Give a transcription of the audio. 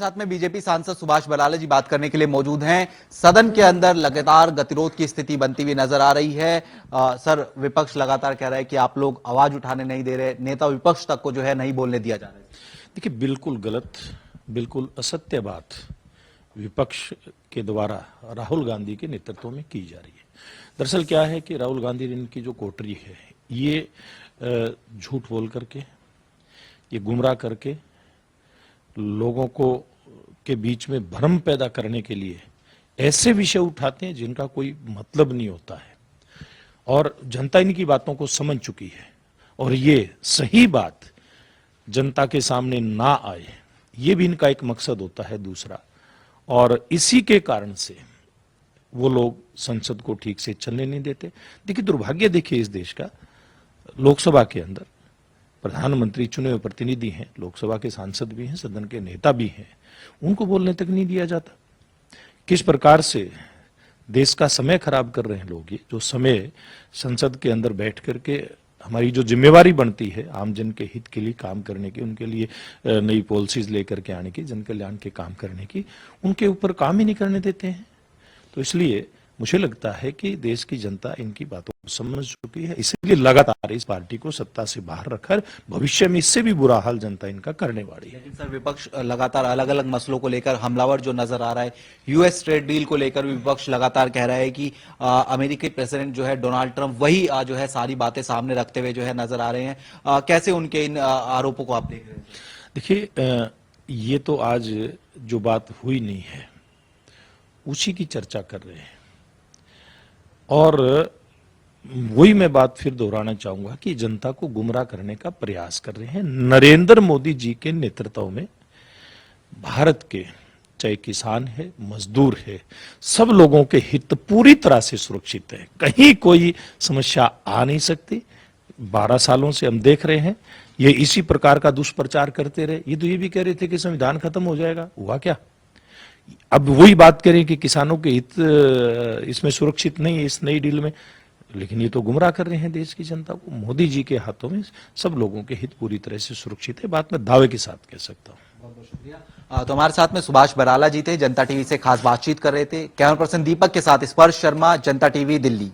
साथ में बीजेपी सांसद सुभाष बराला जी बात करने के लिए मौजूद हैं। सदन के अंदर लगातार गतिरोध की स्थिति बनती हुई नजर आ रही है। सर, विपक्ष लगातार कह रहा है कि आप लोग आवाज उठाने नहीं दे रहे, नेता विपक्ष तक को जो है नहीं बोलने दिया जा रहा है। देखिए, बिल्कुल गलत, बिल्कुल असत्य बात विपक्ष के द्वारा राहुल गांधी के नेतृत्व में की जा रही है। दरअसल क्या है कि राहुल गांधी इनकी जो कोटरी है, ये झूठ बोल करके, ये गुमराह करके लोगों को के बीच में भ्रम पैदा करने के लिए ऐसे विषय उठाते हैं जिनका कोई मतलब नहीं होता है, और जनता इनकी बातों को समझ चुकी है। और ये सही बात जनता के सामने ना आए, ये भी इनका एक मकसद होता है दूसरा। और इसी के कारण से वो लोग संसद को ठीक से चलने नहीं देते। देखिए, दुर्भाग्य देखिए इस देश का, लोकसभा के अंदर प्रधानमंत्री चुने हुए प्रतिनिधि हैं, लोकसभा के सांसद भी हैं, सदन के नेता भी हैं, उनको बोलने तक नहीं दिया जाता। किस प्रकार से देश का समय खराब कर रहे हैं लोग। ये जो समय संसद के अंदर बैठ करके हमारी जो जिम्मेवारी बनती है आम जन के हित के लिए काम करने की, उनके लिए नई पॉलिसीज लेकर के आने की, जन कल्याण के काम करने की, उनके ऊपर काम ही नहीं करने देते हैं। तो इसलिए मुझे लगता है कि देश की जनता इनकी बातों को समझ चुकी है, इसलिए लगातार इस पार्टी को सत्ता से बाहर रखकर भविष्य में इससे भी बुरा हाल जनता इनका करने वाली है। लेकिन सर, विपक्ष लगातार अलग अलग मसलों को लेकर हमलावर जो नजर आ रहा है, यूएस ट्रेड डील को लेकर विपक्ष लगातार कह रहा है कि अमेरिकी प्रेसिडेंट जो है डोनाल्ड ट्रंप वही जो है सारी बातें सामने रखते हुए जो है नजर आ रहे हैं। कैसे उनके इन आरोपों को आप देख रहे हैं? देखिए, ये तो आज जो बात हुई नहीं है उसी की चर्चा कर रहे हैं, और वही मैं बात फिर दोहराना चाहूंगा कि जनता को गुमराह करने का प्रयास कर रहे हैं। नरेंद्र मोदी जी के नेतृत्व में भारत के चाहे किसान है, मजदूर है, सब लोगों के हित पूरी तरह से सुरक्षित है। कहीं कोई समस्या आ नहीं सकती। 12 सालों से हम देख रहे हैं ये इसी प्रकार का दुष्प्रचार करते रहे। ये तो ये भी कह रहे थे कि संविधान खत्म हो जाएगा, हुआ क्या? अब वही बात करें कि किसानों के हित इसमें सुरक्षित नहीं है इस नई डील में, लेकिन ये तो गुमराह कर रहे हैं देश की जनता को। मोदी जी के हाथों में सब लोगों के हित पूरी तरह से सुरक्षित है, बात मैं दावे के साथ कह सकता हूँ। बहुत बहुत शुक्रिया। तो हमारे साथ में सुभाष बराला जी थे, जनता टीवी से खास बातचीत कर रहे थे। कैमरा पर्सन दीपक के साथ स्पर्श शर्मा, जनता टीवी, दिल्ली।